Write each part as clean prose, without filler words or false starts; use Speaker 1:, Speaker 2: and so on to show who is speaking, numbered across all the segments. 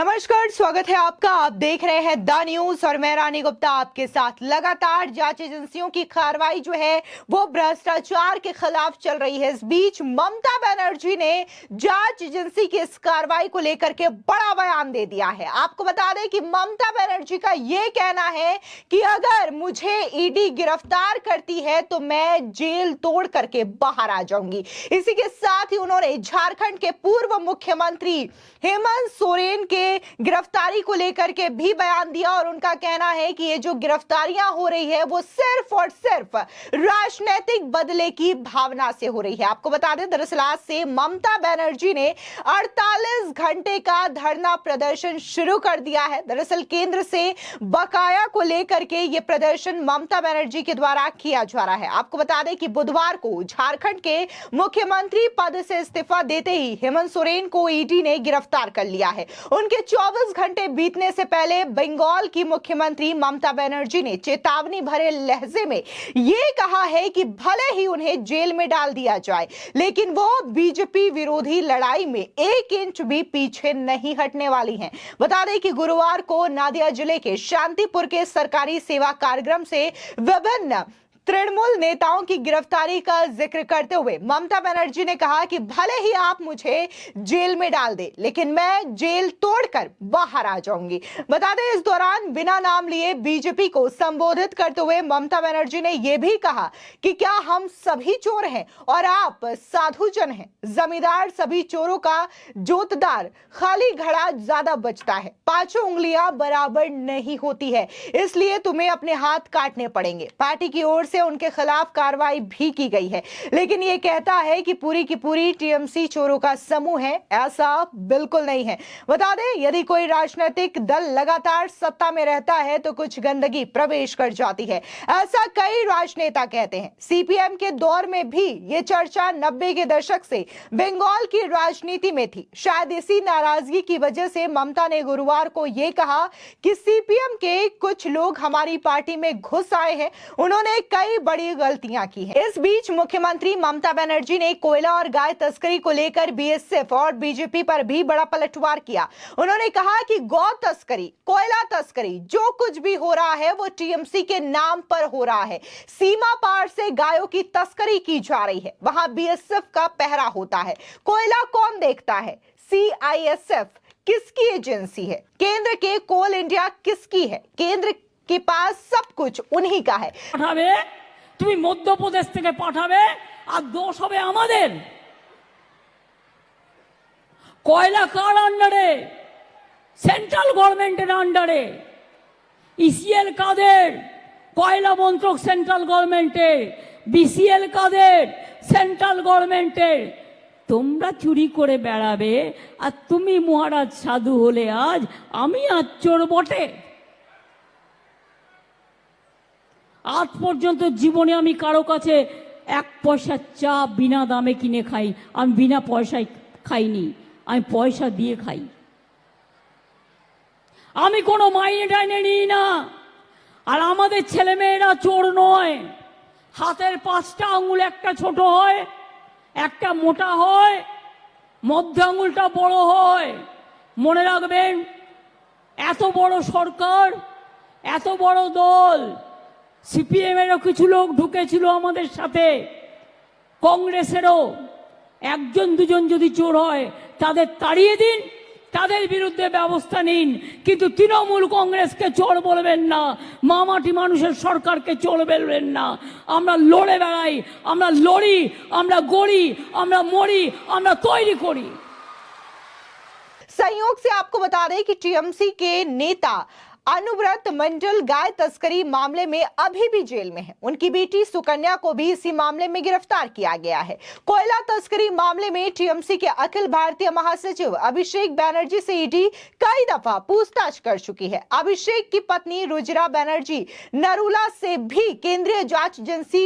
Speaker 1: नमस्कार, स्वागत है आपका। आप देख रहे हैं द न्यूज और मैं रानी गुप्ता आपके साथ। लगातार जांच एजेंसियों की कार्रवाई जो है वो भ्रष्टाचार के खिलाफ चल रही है। इस बीच ममता बनर्जी ने जांच एजेंसी की इस कार्रवाई को लेकर के बड़ा बयान दे दिया है। आपको बता दें कि ममता बनर्जी का यह कहना है कि अगर मुझे ईडी गिरफ्तार करती है तो मैं जेल तोड़ करके बाहर आ जाऊंगी। इसी के साथ ही उन्होंने झारखंड के पूर्व मुख्यमंत्री हेमंत सोरेन के गिरफ्तारी को लेकर के भी बयान दिया और उनका कहना है कि ये जो गिरफ्तारियां हो रही है वो सिर्फ और सिर्फ राजनीतिक बदले की भावना से हो रही है। आपको बता दें, दरअसल आज से ममता बनर्जी ने 48 घंटे का धरना प्रदर्शन शुरू कर दिया है। दरअसल केंद्र से बकाया को लेकर के ये प्रदर्शन ममता बनर्जी के द्वारा किया जा रहा है। आपको बता दें कि बुधवार को झारखंड के मुख्यमंत्री पद से इस्तीफा देते ही हेमंत सोरेन को ईडी ने गिरफ्तार कर लिया है। उनके 24 घंटे बीतने से पहले बंगाल की मुख्यमंत्री ममता बनर्जी ने चेतावनी भरे लहजे में यह कहा है कि भले ही उन्हें जेल में डाल दिया जाए, लेकिन वो बीजेपी विरोधी लड़ाई में 1 इंच भी पीछे नहीं हटने वाली हैं। बता दें कि गुरुवार को नादिया जिले के शांतिपुर के सरकारी सेवा कार्यक्रम से विभिन्न तृणमूल नेताओं की गिरफ्तारी का जिक्र करते हुए ममता बनर्जी ने कहा कि भले ही आप मुझे जेल में डाल दे, लेकिन मैं जेल तोड़कर बाहर आ जाऊंगी। बता दें, इस दौरान बिना नाम लिए बीजेपी को संबोधित करते हुए ममता बनर्जी ने यह भी कहा कि क्या हम सभी चोर हैं और आप साधु जन हैं। जमींदार सभी चोरों का जोतदार, खाली घड़ा ज्यादा बचता है, 5 उंगलियां बराबर नहीं होती है, इसलिए तुम्हें अपने हाथ काटने पड़ेंगे। पार्टी की ओर से उनके खिलाफ कार्रवाई भी की गई है, लेकिन यह कहता है कि पूरी की पूरी टीएमसी चोरों का समूह है। ऐसा बिल्कुल नहीं है। बता दें, यदि कोई राजनीतिक दल लगातार सत्ता में रहता है तो कुछ गंदगी प्रवेश कर जाती है, ऐसा कई राजनेता कहते हैं। सीपीएम के दौर में भी यह चर्चा 90 के दशक से बंगाल की राजनीति में थी। शायद इसी नाराजगी की वजह से ममता ने गुरुवार को यह कहा कि सीपीएम के कुछ लोग हमारी पार्टी में घुस आए हैं, उन्होंने कई बड़ी गलतियां की है। इस बीच मुख्यमंत्री ममता बनर्जी ने कोयला और गाय तस्करी को लेकर बीएसएफ और बीजेपी पर भी बड़ा पलटवार किया। उन्होंने कहा कि गौ तस्करी, कोयला तस्करी, जो कुछ भी हो रहा है वो टीएमसी के नाम पर हो रहा है। सीमा पार से गायों की तस्करी की जा रही है, वहां बीएसएफ का पहरा होता है। कोयला कौन देखता है? सीआईएसएफ किसकी एजेंसी है? केंद्र के कोल इंडिया किसकी है? केंद्र के पास सब कुछ उन्हीं का है।
Speaker 2: পাঠাবে তুমি মধ্যপ্রদেশ থেকে পাঠাবে আর দোষ হবে আমাদের। কয়লা কার আন্ডারে? সেন্ট্রাল গভর্নমেন্টের আন্ডারে। ইসিএল কাদের? কয়লা মন্ত্রক সেন্ট্রাল গভর্নমেন্টের। বিসিএল কাদের? সেন্ট্রাল গভর্নমেন্টের। তোমরা চুরি করে বেড়াবে আর তুমি মহারাজ সাধু হলে আজ আমি আজ চোর বটে। আজ পর্যন্ত জীবনে আমি কারো কাছে 1 পয়সা চা বিনা দামে কিনে খাই। আমি বিনা পয়সায় খাইনি, আমি পয়সা দিয়ে খাই। আমি কোনো মাইনে টাইনে নিই না। আর আমাদের ছেলেমেয়েরা চোর নয়। হাতের 5টা আঙুল একটা ছোট হয়, একটা মোটা হয়, মধ্য আঙুলটা বড় হয়। মনে রাখবেন, এত বড় সরকার, এত বড় দল, সিপিএমেরও কিছু লোক ঢুকেছিল আমাদের সাথে, কংগ্রেসেরও। 1জন 2জন যদি চোর হয় তাদের তাড়িয়ে দিন, তাদের বিরুদ্ধে ব্যবস্থা নিন, কিন্তু তৃণমূল কংগ্রেসকে চোর বলবেন না, মামাটি মানুষের সরকারকে চোর বলবেন না। আমরা লড়ে বেড়াই, আমরা লড়ি, আমরা গড়ি, আমরা মরি, আমরা তৈরি করি।
Speaker 1: संयोग से आपको बता दें कि टीएमसी के नेता अनुव्रत मंडल गाय तस्करी मामले में अभी भी जेल में है। उनकी बेटी सुकन्या को भी इसी मामले में गिरफ्तार किया गया है। कोयला तस्करी मामले में टीएमसी के अखिल भारतीय महासचिव अभिषेक बनर्जी से ईडी कई दफा पूछताछ कर चुकी है। अभिषेक की पत्नी रुजिरा बनर्जी नरूला से भी केंद्रीय जांच एजेंसी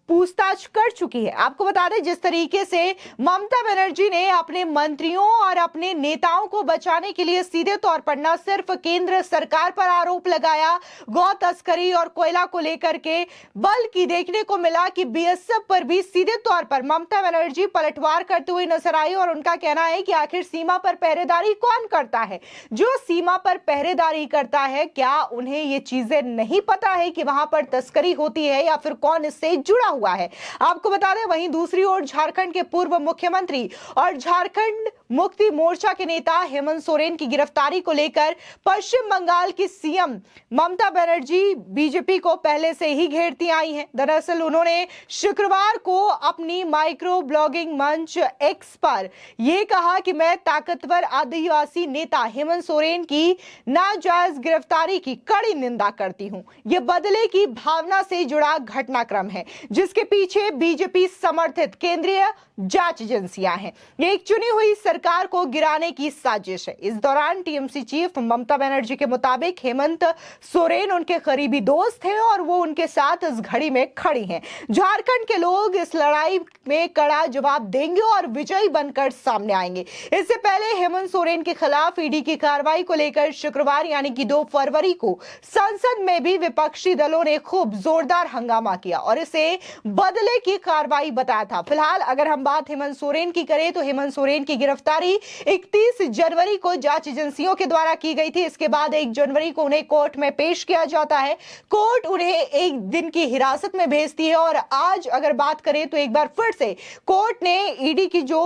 Speaker 1: पूछताछ कर चुकी है। आपको बता दें, जिस तरीके से ममता बनर्जी ने अपने मंत्रियों और अपने नेताओं को बचाने के लिए सीधे तौर पर न सिर्फ केंद्र सरकार पर आरोप लगाया गौ तस्करी और कोयला को लेकर के, बल्कि देखने को मिला कि बीएसएफ पर भी सीधे तौर पर ममता बनर्जी पलटवार करते हुए नजर आई। और उनका कहना है कि आखिर सीमा पर पहरेदारी कौन करता है? जो सीमा पर पहरेदारी करता है, क्या उन्हें ये चीजें नहीं पता है कि वहां पर तस्करी होती है, या फिर कौन इससे जुड़ा हुआ है? आपको बता दें, वहीं दूसरी ओर झारखंड के पूर्व मुख्यमंत्री और झारखंड मुक्ति मोर्चा के नेता हेमंत सोरेन की गिरफ्तारी को लेकर पश्चिम बंगाल की सीएम ममता बनर्जी बीजेपी को पहले से ही घेरती आई हैं। दरअसल उन्होंने शुक्रवार को अपनी माइक्रो ब्लॉगिंग मंच एक्स पर यह कहा कि मैं ताकतवर आदिवासी नेता हेमंत सोरेन की नाजायज गिरफ्तारी की कड़ी निंदा करती हूं। यह बदले की भावना से जुड़ा घटनाक्रम है, जिसके पीछे बीजेपी समर्थित केंद्रीय जांच एजेंसियां हैं। एक चुनी हुई सरकार को गिराने की साजिश है। इस दौरान टीएमसी चीफ ममता बनर्जी के मुताबिक हेमंत सोरेन उनके करीबी दोस्त हैं और वो उनके साथ इस घड़ी में खड़ी हैं। झारखंड के लोग इस लड़ाई में कड़ा जवाब देंगे और विजयी बनकर सामने आएंगे। इससे पहले हेमंत सोरेन के खिलाफ ईडी की कार्रवाई को लेकर शुक्रवार यानी कि 2 फरवरी को संसद में भी विपक्षी दलों ने खूब जोरदार हंगामा किया और इसे बदले की कार्रवाई बताया था। फिलहाल अगर हम बात हेमंत सोरेन की करें तो हेमंत सोरेन की गिरफ्तारी 31 जनवरी को जांच एजेंसियों के द्वारा की गई थी। इसके बाद 1 जनवरी को उन्हें कोर्ट में पेश किया जाता है। कोर्ट उन्हें 1 दिन की हिरासत में भेजती है और आज अगर बात करें तो एक बार फिर से कोर्ट ने ईडी की जो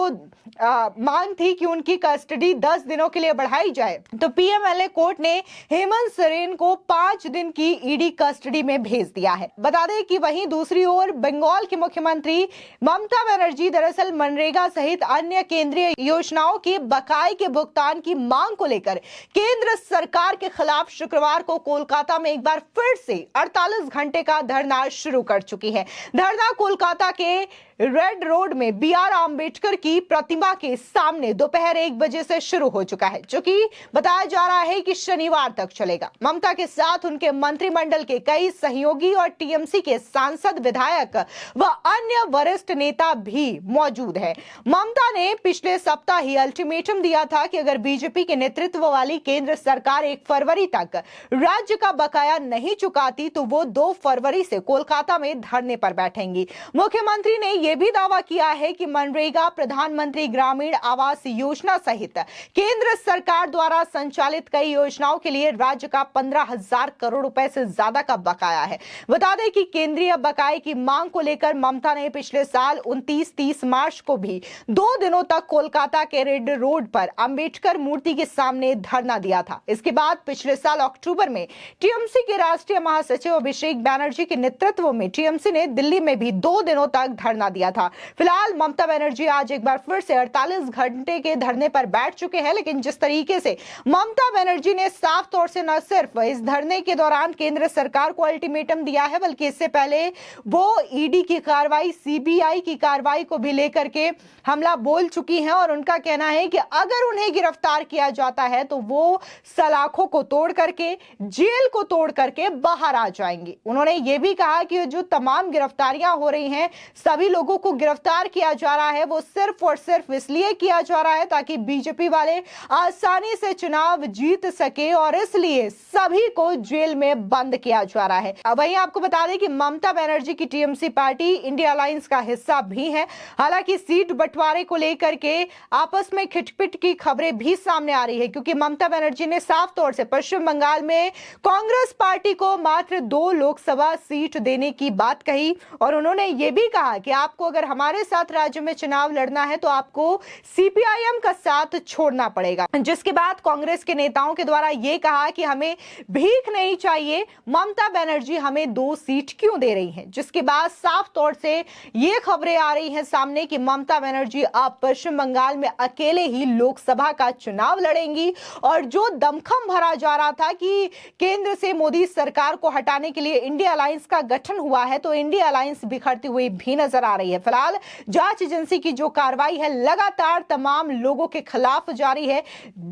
Speaker 1: मांग थी कि उनकी कस्टडी 10 दिनों के लिए बढ़ाई जाए, तो पीएमएलए कोर्ट ने हेमंत सोरेन को 5 दिन की ईडी कस्टडी में भेज दिया है। बता दें कि वहीं दूसरी ओर बंगाल के मुख्यमंत्री ममता बनर्जी दरअसल मनरेगा सहित अन्य केंद्रीय योजनाओं के बकाये के भुगतान की मांग को लेकर केंद्र सरकार के खिलाफ शुक्रवार को कोलकाता में एक बार फिर से 48 घंटे का धरना शुरू कर चुकी है। धरना कोलकाता के रेड रोड में बीआर आंबेडकर की प्रतिमा के सामने दोपहर 1 बजे से शुरू हो चुका है, जो कि बताया जा रहा है कि शनिवार तक चलेगा। ममता के साथ उनके मंत्रिमंडल के कई सहयोगी और टीएमसी के सांसद, विधायक व अन्य वरिष्ठ नेता भी मौजूद है। ममता ने पिछले सप्ताह ही अल्टीमेटम दिया था कि अगर बीजेपी के नेतृत्व वाली केंद्र सरकार 1 फरवरी तक राज्य का बकाया नहीं चुकाती तो वो 2 फरवरी से कोलकाता में धरने पर बैठेंगी। मुख्यमंत्री ने यह भी दावा किया है कि मनरेगा, प्रधानमंत्री ग्रामीण आवास योजना सहित केंद्र सरकार द्वारा संचालित कई योजनाओं के लिए राज्य का 15,000 करोड़ रुपए से ज्यादा का बकाया है। बता दें कि केंद्रीय बकाये की मांग को लेकर ममता ने पिछले साल 29-30 मार्च को भी 2 दिनों तक कोलकाता के रेड रोड पर अंबेडकर मूर्ति के सामने धरना दिया था। इसके बाद पिछले साल अक्टूबर में टीएमसी के राष्ट्रीय महासचिव अभिषेक बैनर्जी के नेतृत्व में टीएमसी ने दिल्ली में भी 2 दिनों तक धरना दिया था। फिलहाल ममता बनर्जी आज एक बार फिर से 48 घंटे के धरने पर बैठ चुके हैं, लेकिन जिस तरीके से ममता बनर्जी ने साफ तौर से न सिर्फ इस धरने के दौरान केंद्र सरकार को अल्टीमेटम दिया है, बल्कि इससे पहले वो ईडी की कार्रवाई, सीबीआई की कार्रवाई को भी लेकर के हमला बोल चुकी हैं और उनका कहना है कि अगर उन्हें गिरफ्तार किया जाता है तो वो सलाखों को तोड़ करके, जेल को तोड़ करके बाहर आ जाएंगी। उन्होंने ये भी कहा कि जो तमाम गिरफ्तारियां हो रही हैं, सभी लोगों को गिरफ्तार किया जा रहा है, वो सिर्फ और सिर्फ इसलिए किया जा रहा है ताकि बीजेपी वाले आसानी से चुनाव जीत सके और इसलिए सभी को जेल में बंद किया जा रहा है। अब वहीं आपको बता दें कि ममता बनर्जी की टीएमसी पार्टी इंडिया अलायंस का हिस्सा भी है। हालांकि सीट बंटवारे को लेकर के आपस में खिटपिट की खबरें भी सामने आ रही है, क्योंकि ममता बनर्जी ने साफ तौर से पश्चिम बंगाल में कांग्रेस पार्टी को मात्र 2 लोकसभा सीट देने की बात कही और उन्होंने ये भी कहा कि आपको अगर हमारे साथ राज्य में चुनाव लड़ना है तो आपको सीपीआईएम का साथ छोड़ना पड़ेगा। जिसके बाद कांग्रेस के नेताओं के द्वारा यह कहा कि हमें भीख नहीं चाहिए, ममता बनर्जी हमें 2 सीट क्यों दे रही हैं। जिसके बाद साफ तौर से ये खबरें आ रही हैं सामने कि ममता बनर्जी अब पश्चिम बंगाल में अकेले ही लोकसभा का चुनाव लड़ेंगी और जो दमखम भरा जा रहा था कि केंद्र से मोदी सरकार को हटाने के लिए इंडिया अलायंस का गठन हुआ है, तो इंडिया अलायंस बिखरती हुई भी नजर आ रही है। फिलहाल जांच एजेंसी की जो कार्रवाई है लगातार तमाम लोगों के खिलाफ जारी है,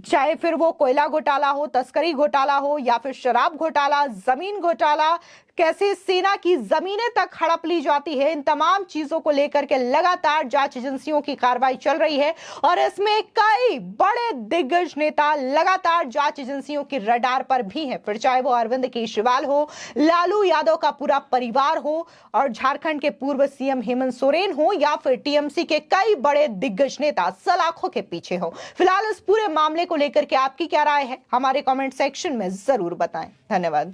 Speaker 1: चाहे फिर वो कोयला घोटाला हो, तस्करी घोटाला हो या फिर शराब घोटाला, जमीन घोटाला, कैसे सेना की जमीनें तक हड़प ली जाती है, इन तमाम चीजों को लेकर के लगातार जांच एजेंसियों की कार्रवाई चल रही है और इसमें कई बड़े दिग्गज नेता लगातार जांच एजेंसियों की रडार पर भी हैं। फिर चाहे वो अरविंद केजरीवाल हो, लालू यादव का पूरा परिवार हो और झारखंड के पूर्व सीएम हेमंत सोरेन हो या फिर टीएमसी के कई बड़े दिग्गज नेता सलाखों के पीछे हो। फिलहाल इस पूरे मामले को लेकर के आपकी क्या राय है, हमारे कमेंट सेक्शन में जरूर बताएं। धन्यवाद।